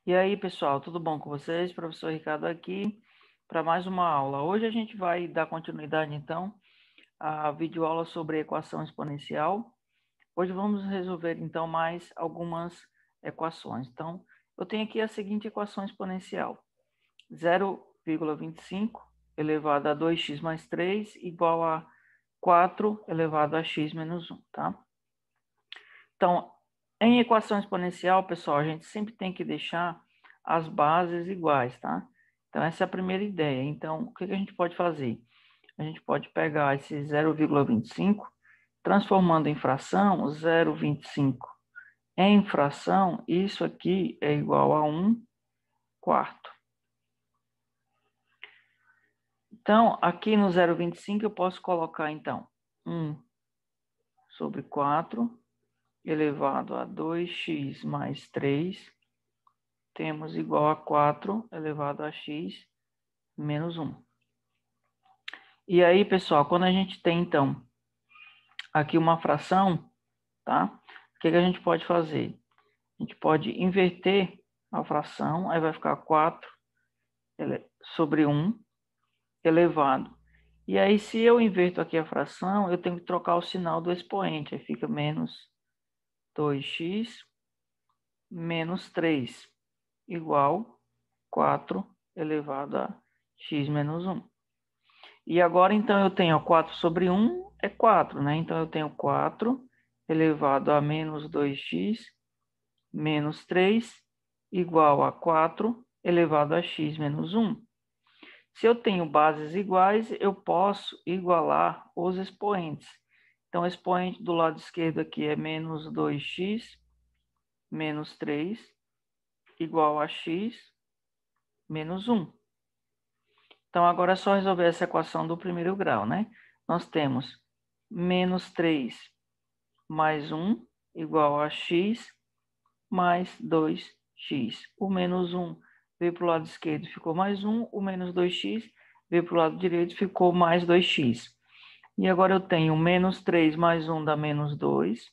E aí, pessoal, tudo bom com vocês? Professor Ricardo aqui para mais uma aula. Hoje a gente vai dar continuidade, então, à videoaula sobre equação exponencial. Hoje vamos resolver, então, mais algumas equações. Então, eu tenho aqui a seguinte equação exponencial. 0,25 elevado a 2x mais 3 igual a 4 elevado a x menos 1, tá? Então, em equação exponencial, pessoal, a gente sempre tem que deixar as bases iguais, tá? Então, essa é a primeira ideia. Então, o que a gente pode fazer? A gente pode pegar esse 0,25, transformando em fração, 0,25 em fração, isso aqui é igual a 1 quarto. Então, aqui no 0,25 eu posso colocar, então, 1 sobre 4 elevado a 2x mais 3, temos igual a 4 elevado a x menos 1. E aí, pessoal, quando a gente tem, então, aqui uma fração, tá? O que a gente pode fazer? A gente pode inverter a fração, aí vai ficar 4 sobre 1 elevado. E aí, se eu inverto aqui a fração, eu tenho que trocar o sinal do expoente, aí fica menos 2x menos 3 igual 4 elevado a x menos 1. E agora, então, eu tenho 4 sobre 1 é 4, né? Então, eu tenho 4 elevado a menos 2x menos 3 igual a 4 elevado a x menos 1. Se eu tenho bases iguais, eu posso igualar os expoentes. Então, o expoente do lado esquerdo aqui é menos 2x menos 3 igual a x menos 1. Então, agora é só resolver essa equação do primeiro grau, né? Nós temos menos 3 mais 1 igual a x mais 2x. O menos 1 veio para o lado esquerdo, ficou mais 1. O menos 2x veio para o lado direito, ficou mais 2x. E agora eu tenho menos 3 mais 1 dá menos 2,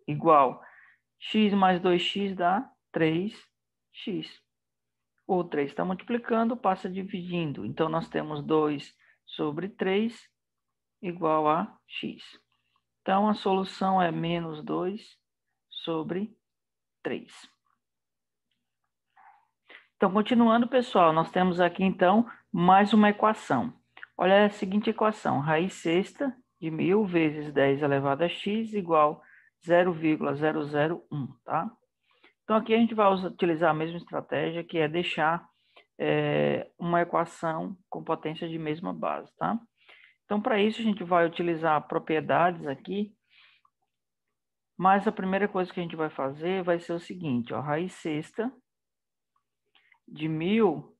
igual x mais 2x dá 3x. O 3 está multiplicando, passa dividindo. Então, nós temos 2 sobre 3 igual a x. Então, a solução é menos 2 sobre 3. Então, continuando, pessoal, nós temos aqui, então, mais uma equação. Olha a seguinte equação. Raiz sexta de 1000 vezes 10 elevado a x igual 0,001, tá? Então, aqui a gente vai utilizar a mesma estratégia, que é deixar uma equação com potência de mesma base, tá? Então, para isso, a gente vai utilizar propriedades aqui, mas a primeira coisa que a gente vai fazer vai ser o seguinte, ó, raiz sexta de 1000,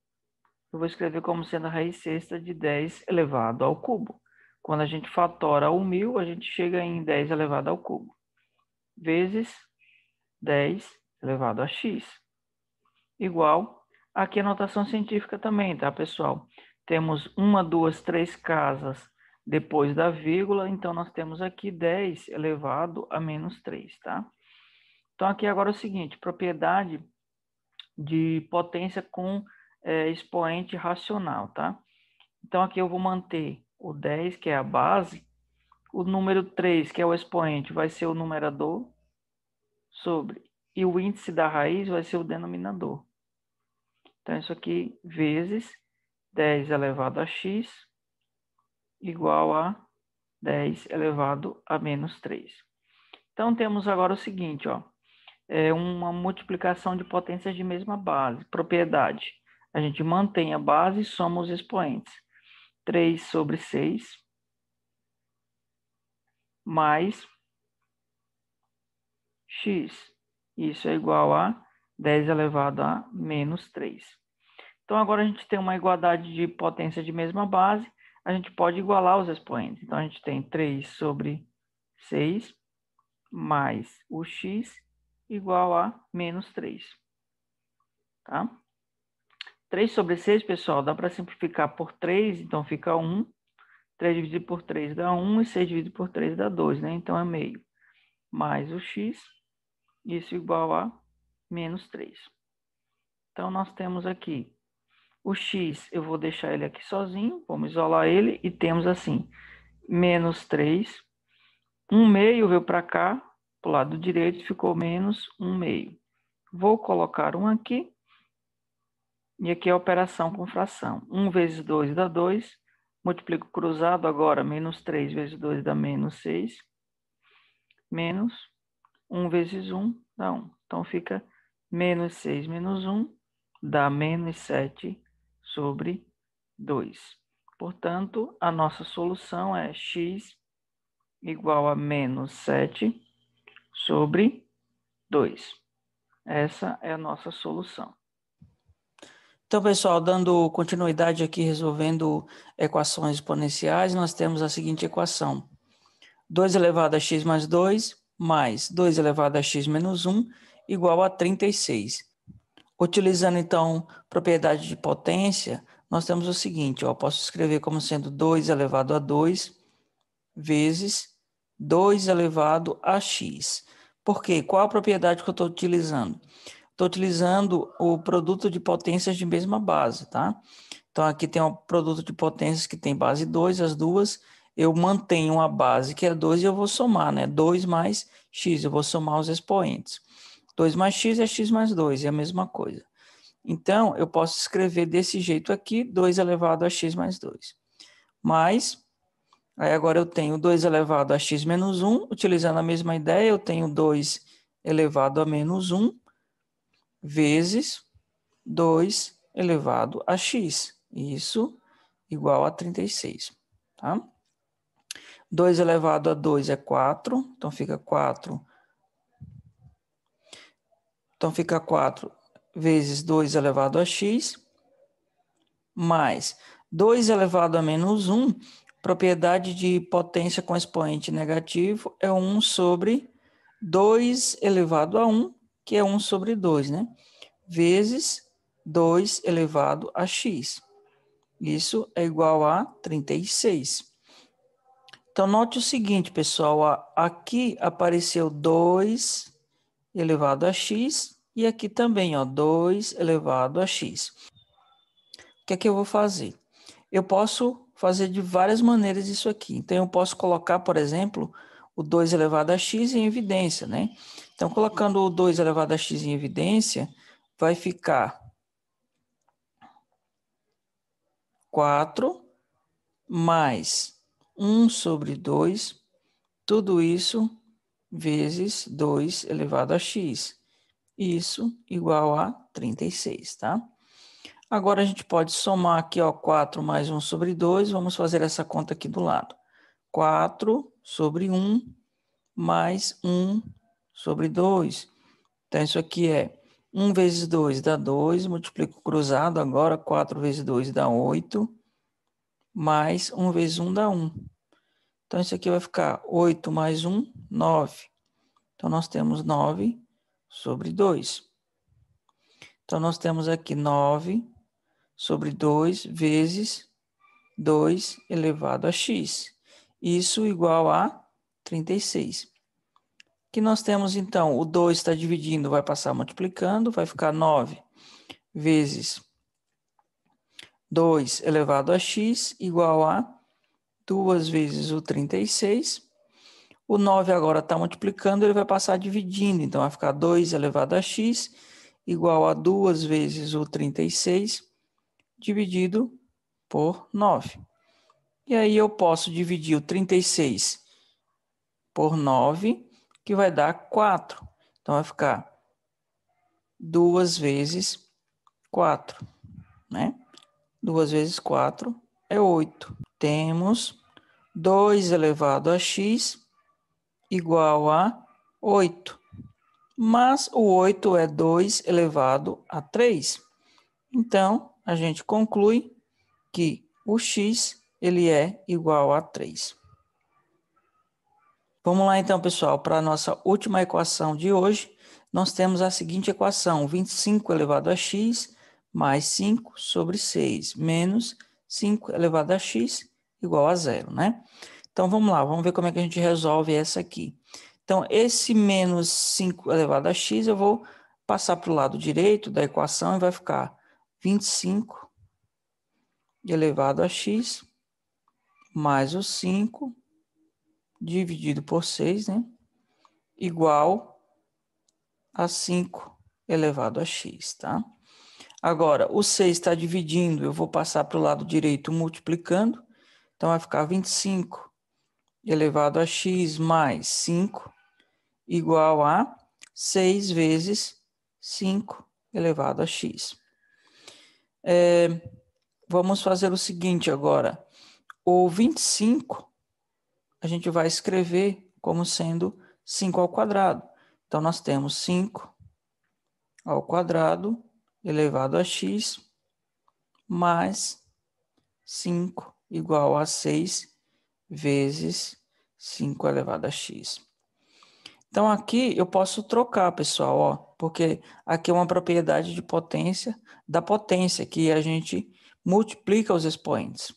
eu vou escrever como sendo a raiz sexta de 10 elevado ao cubo. Quando a gente fatora o 1000, a gente chega em 10 elevado ao cubo, vezes 10 elevado a x, igual, aqui a notação científica também, tá, pessoal? Temos 1, 2, 3 casas depois da vírgula, então nós temos aqui 10 elevado a menos 3, tá? Então, aqui agora é o seguinte, propriedade de potência com expoente racional, tá? Então, aqui eu vou manter o 10, que é a base, o número 3, que é o expoente, vai ser o numerador, sobre, e o índice da raiz vai ser o denominador. Então, isso aqui vezes 10 elevado a x igual a 10 elevado a menos 3. Então, temos agora o seguinte, ó, uma multiplicação de potências de mesma base. Propriedade. A gente mantém a base e soma os expoentes. 3 sobre 6 mais x. Isso é igual a 10 elevado a menos 3. Então, agora a gente tem uma igualdade de potência de mesma base, a gente pode igualar os expoentes. Então, a gente tem 3 sobre 6 mais o x igual a menos 3. Tá? 3 sobre 6, pessoal, dá para simplificar por 3, então fica 1. 3 dividido por 3 dá 1 e 6 dividido por 3 dá 2, né? Então, é meio. Mais o x, isso igual a menos 3. Então, nós temos aqui o x, eu vou deixar ele aqui sozinho, vamos isolar ele, e temos assim, menos 3, 1 meio veio para cá, para o lado direito ficou menos 1 meio. Vou colocar 1 aqui, e aqui é a operação com fração. 1 vezes 2 dá 2, multiplico cruzado agora, menos 3 vezes 2 dá menos 6, menos 1 vezes 1 dá 1. Então, fica menos 6 menos 1 dá menos 7 sobre 2. Portanto, a nossa solução é x igual a menos 7 sobre 2. Essa é a nossa solução. Então, pessoal, dando continuidade aqui, resolvendo equações exponenciais, nós temos a seguinte equação. 2 elevado a x mais 2, mais 2 elevado a x menos 1, igual a 36. Utilizando, então, propriedade de potência, nós temos o seguinte, ó, posso escrever como sendo 2 elevado a 2 vezes 2 elevado a x. Por quê? Qual a propriedade que eu estou utilizando? Estou utilizando o produto de potências de mesma base, tá? Então, aqui tem um produto de potências que tem base 2, as duas, eu mantenho a base que é 2 e eu vou somar, né? 2 mais x, eu vou somar os expoentes. 2 mais x é x mais 2, é a mesma coisa. Então, eu posso escrever desse jeito aqui, 2 elevado a x mais 2. Mas, aí agora eu tenho 2 elevado a x menos 1, utilizando a mesma ideia, eu tenho 2 elevado a menos 1, vezes 2 elevado a x. Isso igual a 36, tá? 2 elevado a 2 é 4, então fica 4. Então fica 4 vezes 2 elevado a x, mais 2 elevado a menos 1, propriedade de potência com expoente negativo é 1 sobre 2 elevado a 1, que é 1 sobre 2, né? Vezes 2 elevado a x. Isso é igual a 36. Então, note o seguinte, pessoal. Aqui apareceu 2 elevado a x e aqui também, ó, 2 elevado a x. O que é que eu vou fazer? Eu posso fazer de várias maneiras isso aqui. Então, eu posso colocar, por exemplo, o 2 elevado a x em evidência, né? Então, colocando o 2 elevado a x em evidência, vai ficar 4 mais 1 sobre 2, tudo isso vezes 2 elevado a x. Isso igual a 36, tá? Agora a gente pode somar aqui, ó, 4 mais 1 sobre 2, vamos fazer essa conta aqui do lado. 4 sobre 1 mais 1 sobre 2. Então, isso aqui é 1 vezes 2 dá 2, multiplico cruzado agora, 4 vezes 2 dá 8, mais 1 vezes 1 dá 1. Então, isso aqui vai ficar 8 mais 1, 9. Então, nós temos 9 sobre 2. Então, nós temos aqui 9 sobre 2 vezes 2 elevado a x. Isso igual a 36. Que nós temos, então, o 2 está dividindo, vai passar multiplicando, vai ficar 9 vezes 2 elevado a x igual a 2 vezes o 36. O 9 agora está multiplicando, ele vai passar dividindo, então vai ficar 2 elevado a x igual a 2 vezes o 36 dividido por 9. E aí eu posso dividir o 36 por 9, que vai dar 4. Então vai ficar 2 vezes 4, né? 2 vezes 4 é 8. Temos 2 elevado a x igual a 8. Mas o 8 é 2 elevado a 3. Então, a gente conclui que o x ele é igual a 3. Vamos lá então, pessoal, para a nossa última equação de hoje. Nós temos a seguinte equação, 25 elevado a x mais 5 sobre 6 menos 5 elevado a x igual a 0, né? Então, vamos lá, vamos ver como é que a gente resolve essa aqui. Então, esse menos 5 elevado a x, eu vou passar para o lado direito da equação e vai ficar 25 elevado a x mais o 5 dividido por 6, né? Igual a 5 elevado a x, tá? Agora, o 6 está dividindo, eu vou passar para o lado direito multiplicando, então vai ficar 25 elevado a x mais 5 igual a 6 vezes 5 elevado a x. Vamos fazer o seguinte agora. O 25 a gente vai escrever como sendo 5 ao quadrado. Então, nós temos 5 ao quadrado elevado a x mais 5 igual a 6 vezes 5 elevado a x. Então, aqui eu posso trocar, pessoal, ó, porque aqui é uma propriedade de potência, da potência, que a gente multiplica os expoentes.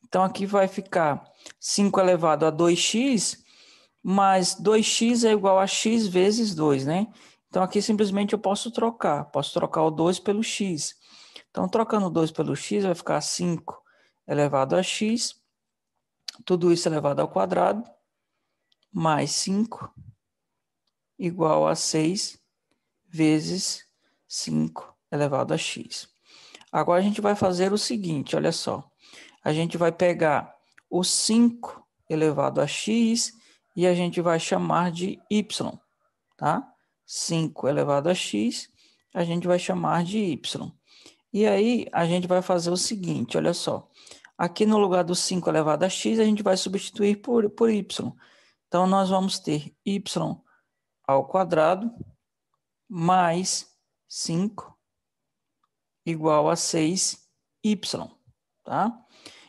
Então, aqui vai ficar 5 elevado a 2x, mais 2x é igual a x vezes 2, né? Então, aqui simplesmente eu posso trocar o 2 pelo x. Então, trocando o 2 pelo x, vai ficar 5 elevado a x, tudo isso elevado ao quadrado, mais 5 igual a 6 vezes 5 elevado a x. Agora a gente vai fazer o seguinte, olha só. A gente vai pegar o 5 elevado a x e a gente vai chamar de y, tá? 5 elevado a x, a gente vai chamar de y. E aí a gente vai fazer o seguinte, olha só. Aqui no lugar do 5 elevado a x, a gente vai substituir por y. Então, nós vamos ter y ao quadrado mais 5 igual a 6y, tá?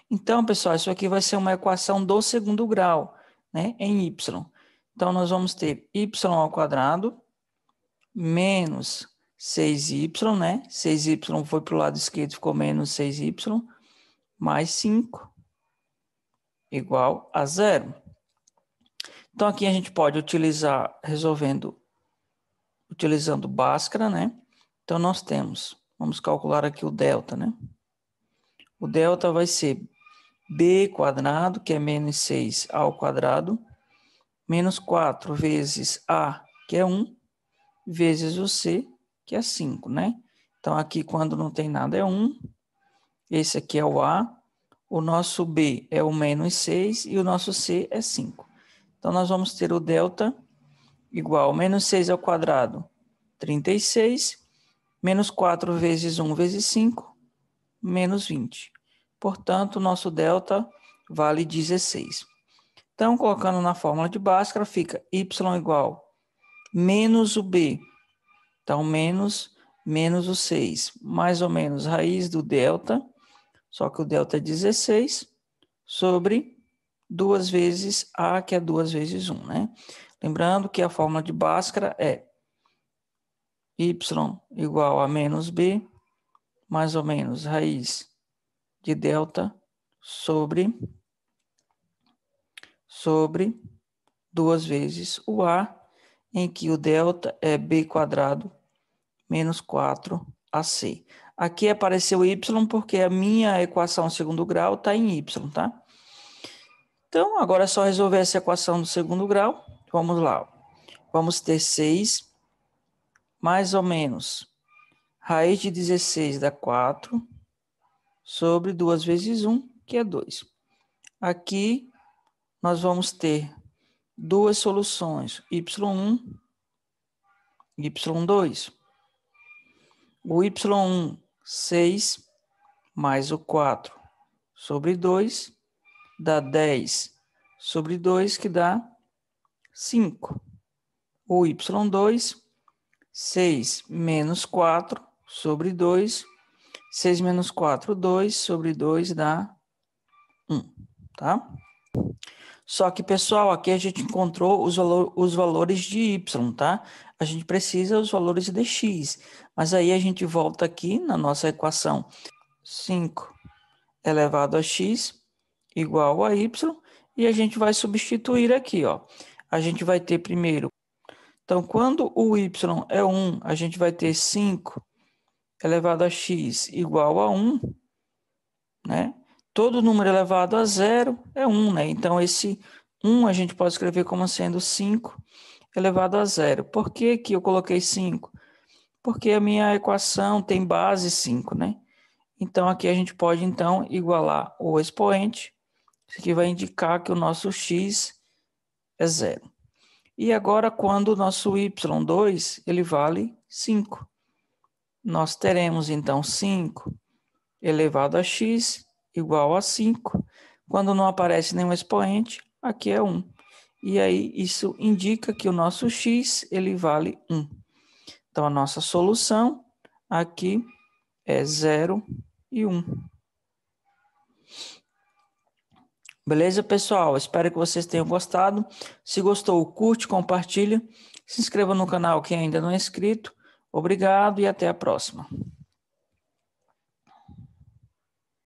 Então, pessoal, isso aqui vai ser uma equação do segundo grau, né, em y. Então, nós vamos ter y ao quadrado menos 6y, né? 6y foi para o lado esquerdo, ficou menos 6y, mais 5 igual a 0. Então, aqui a gente pode utilizar, utilizando Bhaskara, né? Então, nós temos, vamos calcular aqui o delta, né? O delta vai ser b quadrado, que é menos 6 ao quadrado, menos 4 vezes a, que é 1, vezes o c, que é 5, né? Então, aqui, quando não tem nada, é 1. Esse aqui é o a. O nosso b é o menos 6 e o nosso c é 5. Então, nós vamos ter o delta igual a menos 6 ao quadrado, 36, menos 4 vezes 1 vezes 5, menos 20. Portanto, o nosso delta vale 16. Então, colocando na fórmula de Bhaskara, fica y igual menos o b. Então, menos o 6, mais ou menos raiz do delta, só que o delta é 16, sobre 2 vezes a, que é 2 vezes 1, né? Lembrando que a fórmula de Bhaskara é y igual a menos b, mais ou menos raiz de delta sobre 2 vezes o a, em que o delta é b quadrado menos 4ac. Aqui apareceu y porque a minha equação segundo grau está em y, tá? Então, agora é só resolver essa equação do segundo grau. Vamos lá. Vamos ter 6 mais ou menos raiz de 16 dá 4 sobre 2 vezes 1, que é 2. Aqui nós vamos ter duas soluções, y1 e y2. O y1, 6 mais o 4 sobre 2 dá 10 sobre 2, que dá 5. O y2, 6 menos 4 sobre 2, 6 menos 4, 2 sobre 2 dá 1, tá? Só que, pessoal, aqui a gente encontrou os valores de y, tá? A gente precisa os valores de x, mas aí a gente volta aqui na nossa equação 5 elevado a x igual a y, e a gente vai substituir aqui, ó. A gente vai ter primeiro Então, quando o y é 1, a gente vai ter 5 elevado a x igual a 1, né? Todo número elevado a 0 é 1, né? Então, esse 1 a gente pode escrever como sendo 5 elevado a 0. Por que que eu coloquei 5? Porque a minha equação tem base 5, né? Então, aqui a gente pode, então, igualar o expoente. Isso aqui vai indicar que o nosso x é 0. E agora, quando o nosso y2, ele vale 5. Nós teremos, então, 5 elevado a x igual a 5. Quando não aparece nenhum expoente, aqui é 1. E aí, isso indica que o nosso x, ele vale 1. Então, a nossa solução aqui é 0 e 1. Beleza, pessoal? Espero que vocês tenham gostado. Se gostou, curte, compartilha. Se inscreva no canal quem ainda não é inscrito. Obrigado e até a próxima.